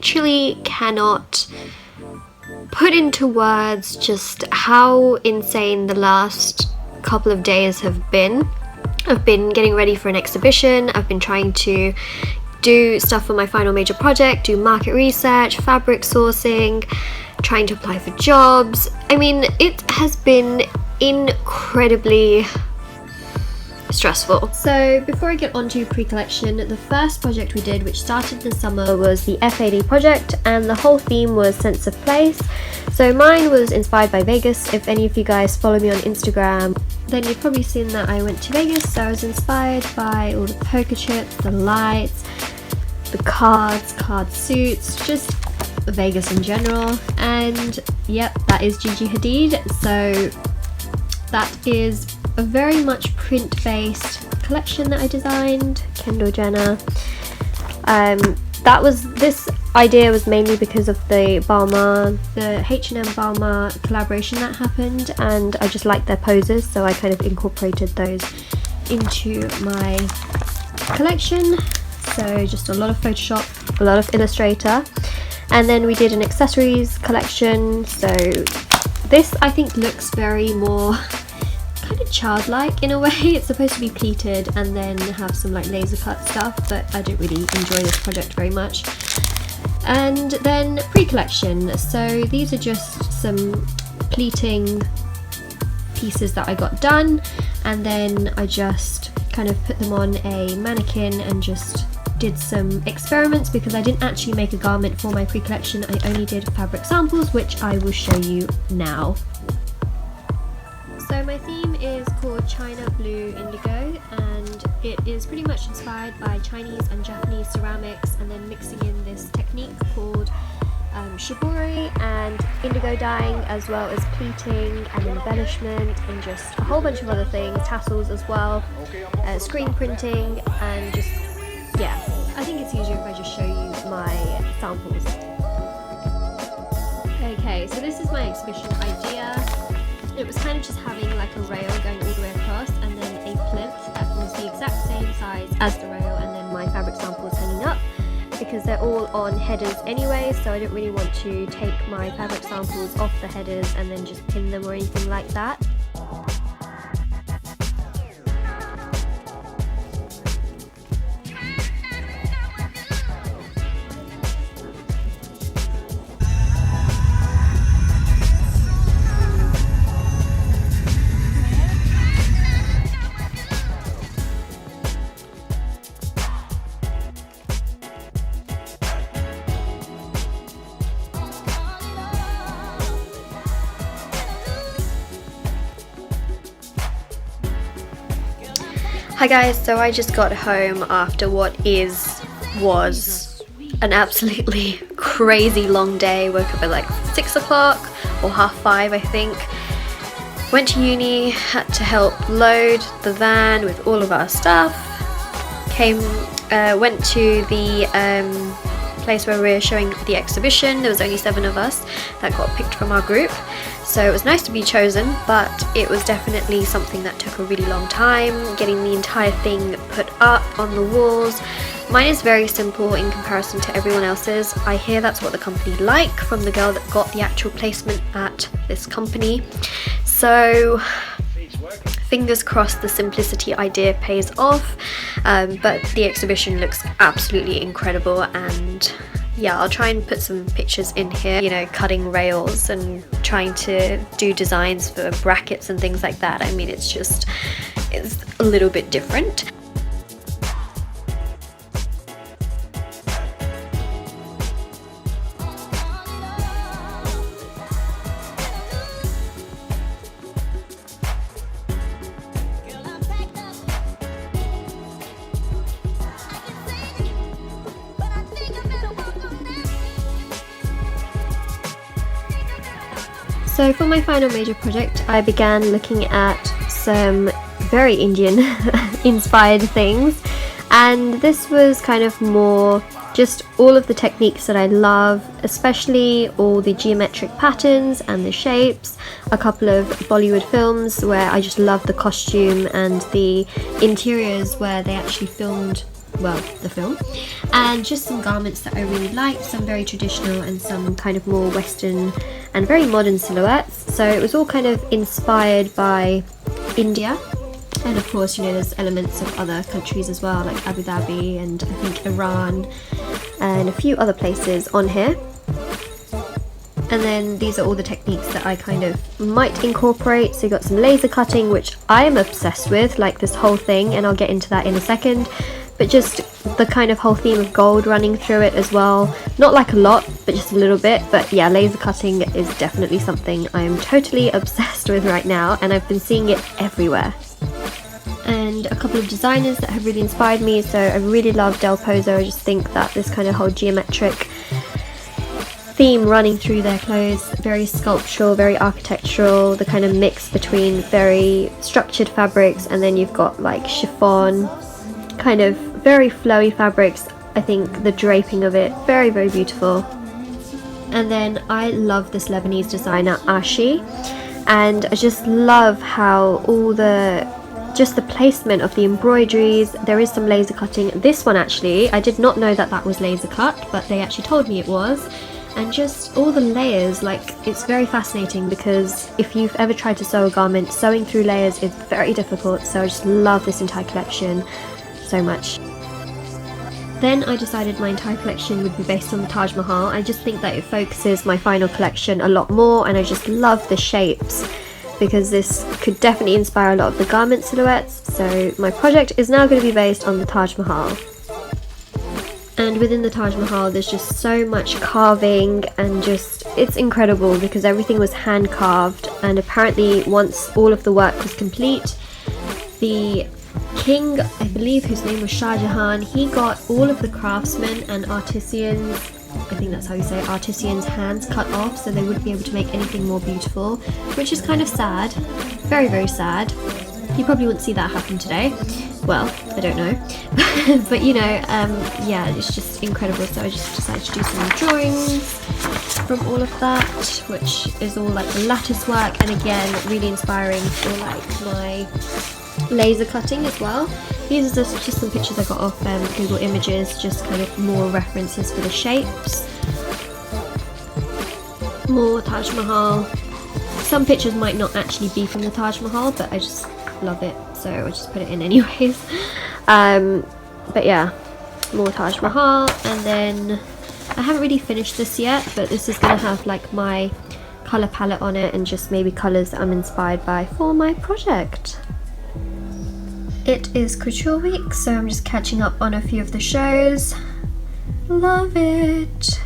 literally cannot put into words just how insane the last couple of days have been. I've been getting ready for an exhibition, I've been trying to do stuff for my final major project, do market research, fabric sourcing, trying to apply for jobs. I mean, it has been incredibly stressful. So before I get on to pre-collection, the first project we did, which started this summer, was the FAD project, and the whole theme was sense of place. So mine was inspired by Vegas. If any of you guys follow me on Instagram, then you've probably seen that I went to Vegas. So I was inspired by all the poker chips, the lights, the cards, card suits, just Vegas in general. And yep, that is Gigi Hadid. So that is a very much print-based collection that I designed. Kendall Jenner. This idea was mainly because of the H&M Balmain collaboration that happened, and I just liked their poses, so I kind of incorporated those into my collection. So just a lot of Photoshop, a lot of Illustrator, and then we did an accessories collection. So this, I think, looks very more kind of childlike in a way. It's supposed to be pleated and then have some like laser cut stuff, but I don't really enjoy this project very much. And then pre-collection, so these are just some pleating pieces that I got done, and then I just kind of put them on a mannequin and just did some experiments, because I didn't actually make a garment for my pre-collection. I only did fabric samples, which I will show you now. So my theme is called China Blue Indigo, and it is pretty much inspired by Chinese and Japanese ceramics, and then mixing in this technique called shibori and indigo dyeing, as well as pleating and embellishment and just a whole bunch of other things, tassels as well, screen printing, and just, yeah, I think it's easier if I just show you my samples. Okay, so this is my exhibition idea. It was kind of just having like a rail going all the way across, and then a plinth that was the exact same size as the rail, and then my fabric samples hanging up, because they're all on headers anyway, so I don't really want to take my fabric samples off the headers and then just pin them or anything like that. Hi guys, so I just got home after what was an absolutely crazy long day. Woke up at like 6 o'clock or 5:30 I think. Went to uni, had to help load the van with all of our stuff. Went to the place where we were showing the exhibition. There was only 7 of us that got picked from our group. So it was nice to be chosen, but it was definitely something that took a really long time, getting the entire thing put up on the walls. Mine is very simple in comparison to everyone else's. I hear that's what the company like from the girl that got the actual placement at this company. So fingers crossed the simplicity idea pays off, but the exhibition looks absolutely incredible, and yeah, I'll try and put some pictures in here, you know, cutting rails and trying to do designs for brackets and things like that. I mean, it's a little bit different. So for my final major project, I began looking at some very Indian inspired things, and this was kind of more just all of the techniques that I love, especially all the geometric patterns and the shapes, a couple of Bollywood films where I just love the costume and the interiors where they actually filmed well, the film, and just some garments that I really liked, some very traditional and some kind of more Western and very modern silhouettes. So it was all kind of inspired by India, and of course, you know, there's elements of other countries as well, like Abu Dhabi and I think Iran and a few other places on here. And then these are all the techniques that I kind of might incorporate. So you got some laser cutting, which I am obsessed with, like this whole thing, and I'll get into that in a second. But just the kind of whole theme of gold running through it as well. Not like a lot, but just a little bit. But yeah, laser cutting is definitely something I am totally obsessed with right now, and I've been seeing it everywhere. And a couple of designers that have really inspired me. So I really love Del Pozo. I just think that this kind of whole geometric theme running through their clothes, very sculptural, very architectural, the kind of mix between very structured fabrics and then you've got like chiffon, kind of very flowy fabrics. I think the draping of it, very, very beautiful. And then I love this Lebanese designer Ashi, and I just love how all the placement of the embroideries. There is some laser cutting. This one actually, I did not know that that was laser cut, but they actually told me it was. And just all the layers, like, it's very fascinating because if you've ever tried to sew a garment, sewing through layers is very difficult. So I just love this entire collection so much. Then I decided my entire collection would be based on the Taj Mahal. I just think that it focuses my final collection a lot more, and I just love the shapes because this could definitely inspire a lot of the garment silhouettes. So my project is now going to be based on the Taj Mahal. And within the Taj Mahal there's just so much carving, and just it's incredible because everything was hand carved. And apparently once all of the work was complete, the king, I believe, whose name was Shah Jahan, he got all of the craftsmen and artisans, I think that's how you say it, artisans' hands cut off so they wouldn't be able to make anything more beautiful, which is kind of sad, very, very sad. You probably wouldn't see that happen today. Well, I don't know. But you know, yeah, it's just incredible. So I just decided to do some drawings from all of that, which is all like the lattice work, and again, really inspiring for like my laser cutting as well. These are just some pictures I got off Google Images, just kind of more references for the shapes. More Taj Mahal. Some pictures might not actually be from the Taj Mahal, but I just love it, so I just put it in anyways. But yeah, more Taj Mahal. And then I haven't really finished this yet, but this is going to have like my colour palette on it and just maybe colours that I'm inspired by for my project. It is Couture Week, so I'm just catching up on a few of the shows. Love it!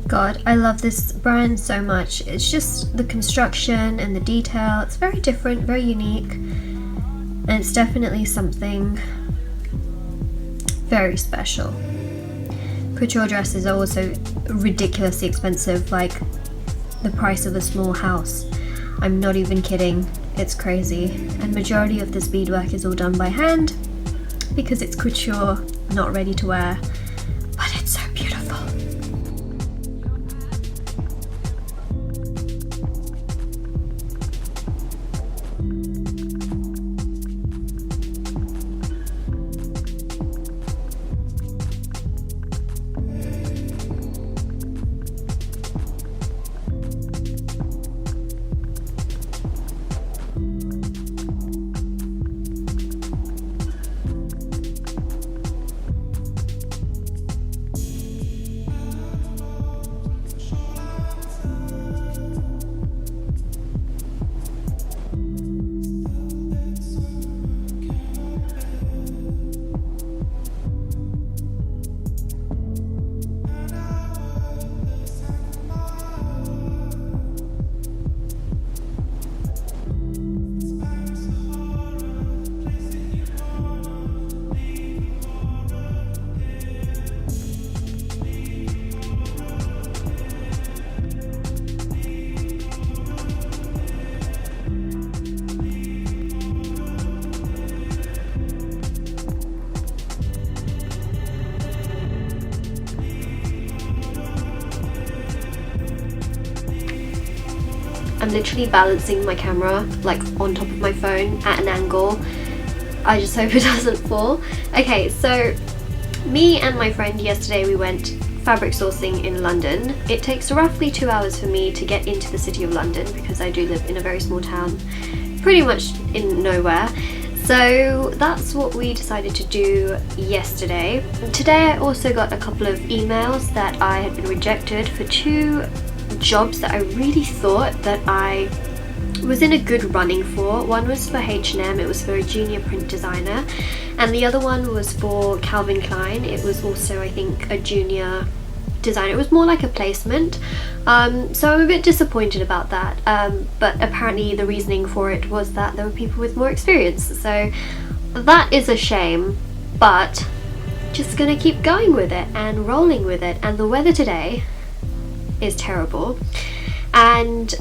God, I love this brand so much. It's just the construction and the detail. It's very different, very unique, and it's definitely something very special. Couture dresses are also ridiculously expensive, like the price of a small house. I'm not even kidding, it's crazy. And majority of this beadwork is all done by hand because it's couture, not ready to wear, but it's so beautiful. I'm literally balancing my camera like on top of my phone at an angle I just hope it doesn't fall. Okay, so me and my friend yesterday, we went fabric sourcing in London. It takes roughly 2 hours for me to get into the city of London because I do live in a very small town, pretty much in nowhere. So that's what we decided to do yesterday. Today I also got a couple of emails that I had been rejected for 2 jobs that I really thought that I was in a good running for. One was for H&M, it was for a junior print designer, and the other one was for Calvin Klein. It was also, I think, a junior designer. It was more like a placement, so I'm a bit disappointed about that, but apparently the reasoning for it was that there were people with more experience, so that is a shame, but just gonna keep going with it and rolling with it. And the weather today is terrible, and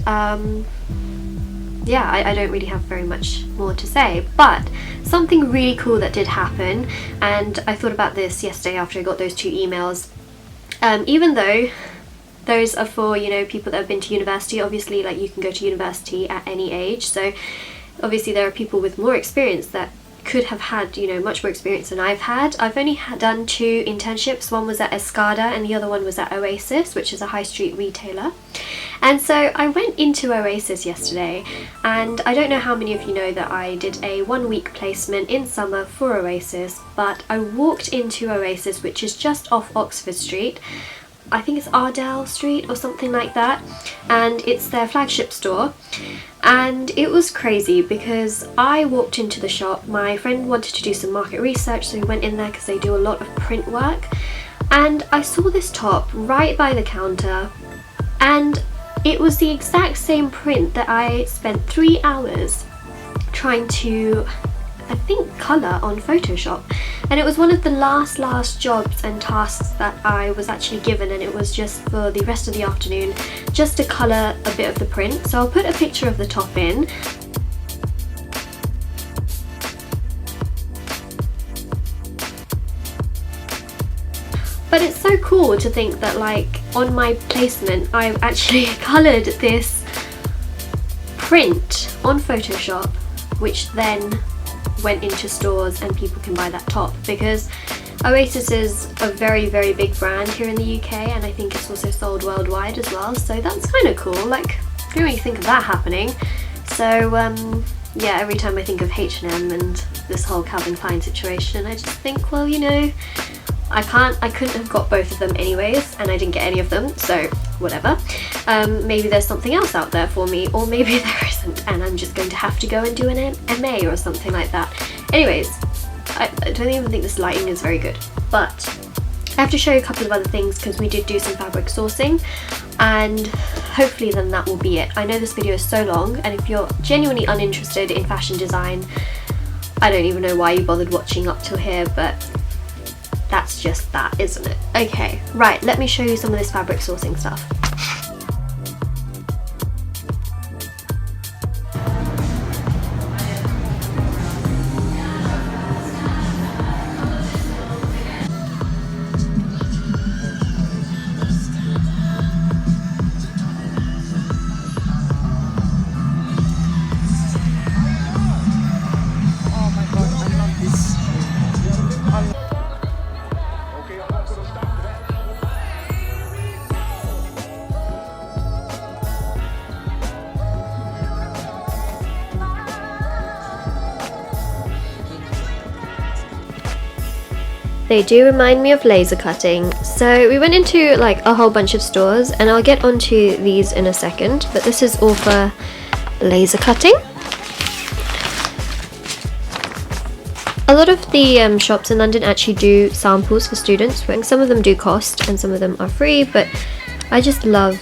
yeah, I don't really have very much more to say, but something really cool that did happen, and I thought about this yesterday after I got those 2 emails. Even though those are for, you know, people that have been to university, obviously, like, you can go to university at any age, so obviously there are people with more experience that could have had, you know, much more experience than I've had. I've only done 2 internships. One was at Escada and the other one was at Oasis, which is a high street retailer. And so I went into Oasis yesterday, and I don't know how many of you know that I did a 1-week placement in summer for Oasis, but I walked into Oasis, which is just off Oxford Street. I think it's Ardell Street or something like that, and it's their flagship store. And it was crazy because I walked into the shop, my friend wanted to do some market research, so we went in there because they do a lot of print work, and I saw this top right by the counter, and it was the exact same print that I spent 3 hours trying to, I think, colour on Photoshop. And it was one of the last jobs and tasks that I was actually given, and it was just for the rest of the afternoon just to colour a bit of the print. So I'll put a picture of the top in. But it's so cool to think that, like, on my placement I've actually coloured this print on Photoshop, which then went into stores and people can buy that top, because Oasis is a very big brand here in the UK, and I think it's also sold worldwide as well, so that's kind of cool. Like, you don't really think of that happening. So yeah, every time I think of H&M and this whole Calvin Klein situation, I just think, well, you know, I couldn't have got both of them anyways, and I didn't get any of them, so whatever. Maybe there's something else out there for me, or maybe there isn't, and I'm just going to have to go and do an MA or something like that. Anyways, I don't even think this lighting is very good, but I have to show you a couple of other things because we did do some fabric sourcing, and hopefully then that will be it. I know this video is so long, and if you're genuinely uninterested in fashion design, I don't even know why you bothered watching up till here, but that's just that, isn't it? Okay, right, let me show you some of this fabric sourcing stuff. They do remind me of laser cutting. So we went into like a whole bunch of stores, and I'll get onto these in a second, but this is all for laser cutting. A lot of the shops in London actually do samples for students. Some of them do cost and some of them are free, but I just love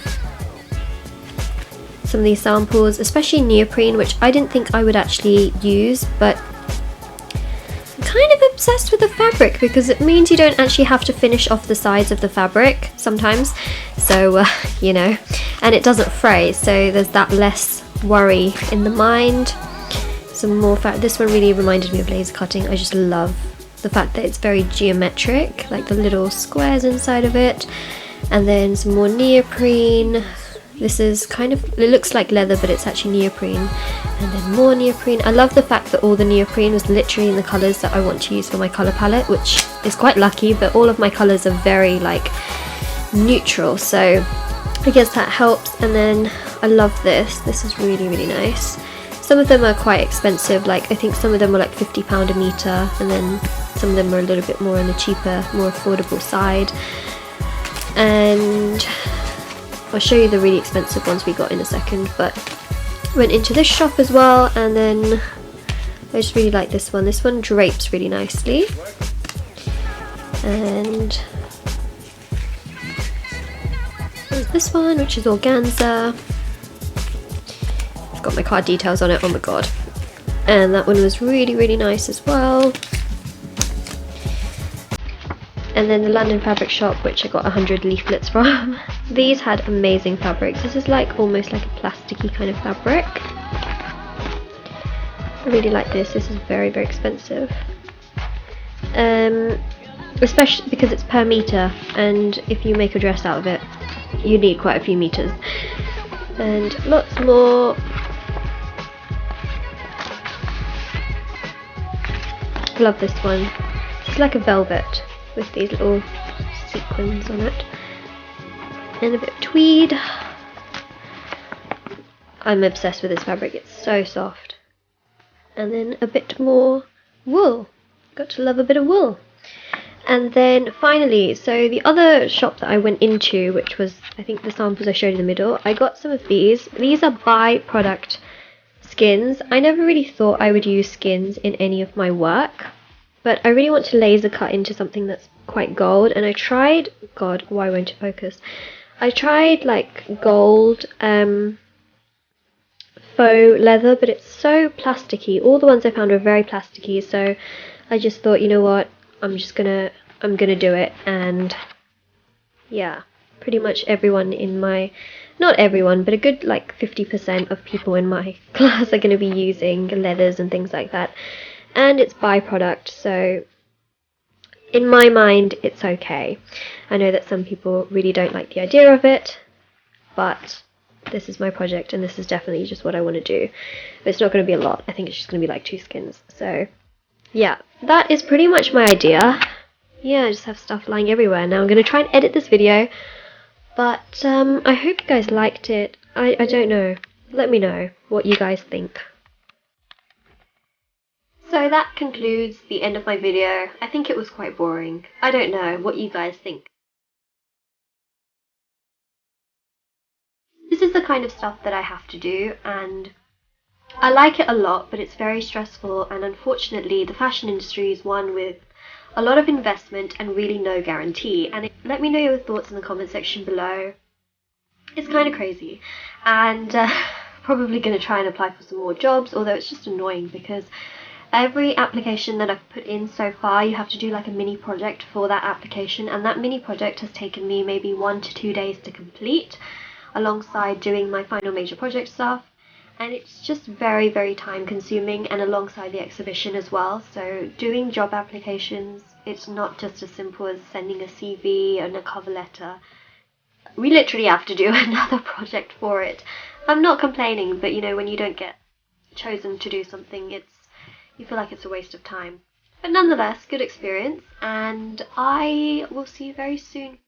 some of these samples, especially neoprene, which I didn't think I would actually use, but kind of obsessed with the fabric because it means you don't actually have to finish off the sides of the fabric sometimes, so you know, and it doesn't fray, so there's that less worry in the mind. Some more this one really reminded me of laser cutting. I just love the fact that it's very geometric, like the little squares inside of it, and then some more neoprene, This is kind of, it looks like leather, but it's actually neoprene. And then more neoprene. I love the fact that all the neoprene was literally in the colours that I want to use for my colour palette, which is quite lucky, but all of my colours are very like neutral, so I guess that helps. And then I love this. This is really, really nice. Some of them are quite expensive, like I think some of them were like £50 a metre, and then some of them are a little bit more on the cheaper, more affordable side. And I'll show you the really expensive ones we got in a second, but went into this shop as well, and then I just really like this one. This one drapes really nicely. And there's this one, which is organza. I've got my card details on it, oh my god. And that one was really, really nice as well. And then the London Fabric Shop, which I got 100 leaflets from. These had amazing fabrics. This is like almost like a plasticky kind of fabric. I really like this. This is very, very expensive. Especially because it's per meter, and if you make a dress out of it, you need quite a few meters. And lots more. I love this one. It's like a velvet with these little sequins on it, and a bit of tweed. I'm obsessed with this fabric, it's so soft. And then a bit more wool. Got to love a bit of wool. And then finally, so the other shop that I went into, which was I think the samples I showed in the middle, I got some of these. These are by-product skins. I never really thought I would use skins in any of my work, but I really want to laser cut into something that's quite gold, and I tried, god, why won't it focus? I tried like gold faux leather, but it's so plasticky. All the ones I found were very plasticky, so I just thought, you know what, I'm gonna do it. And yeah, pretty much everyone in my, not everyone, but a good like 50% of people in my class are gonna be using leathers and things like that. And it's by-product, so in my mind it's okay. I know that some people really don't like the idea of it, but this is my project and this is definitely just what I want to do. But it's not going to be a lot. I think it's just going to be like 2 skins. So yeah, that is pretty much my idea. Yeah, I just have stuff lying everywhere. Now I'm going to try and edit this video, but I hope you guys liked it. I don't know. Let me know what you guys think. So that concludes the end of my video. I think it was quite boring. I don't know what you guys think. This is the kind of stuff that I have to do, and I like it a lot, but it's very stressful, and unfortunately the fashion industry is one with a lot of investment and really no guarantee. And let me know your thoughts in the comment section below. It's kind of crazy, and probably going to try and apply for some more jobs, although it's just annoying because every application that I've put in so far, you have to do like a mini project for that application, and that mini project has taken me maybe 1 to 2 days to complete, alongside doing my final major project stuff. And it's just very, very time consuming, and alongside the exhibition as well. So doing job applications, it's not just as simple as sending a CV and a cover letter. We literally have to do another project for it. I'm not complaining, but you know, when you don't get chosen to do something, you feel like it's a waste of time. But nonetheless, good experience, and I will see you very soon.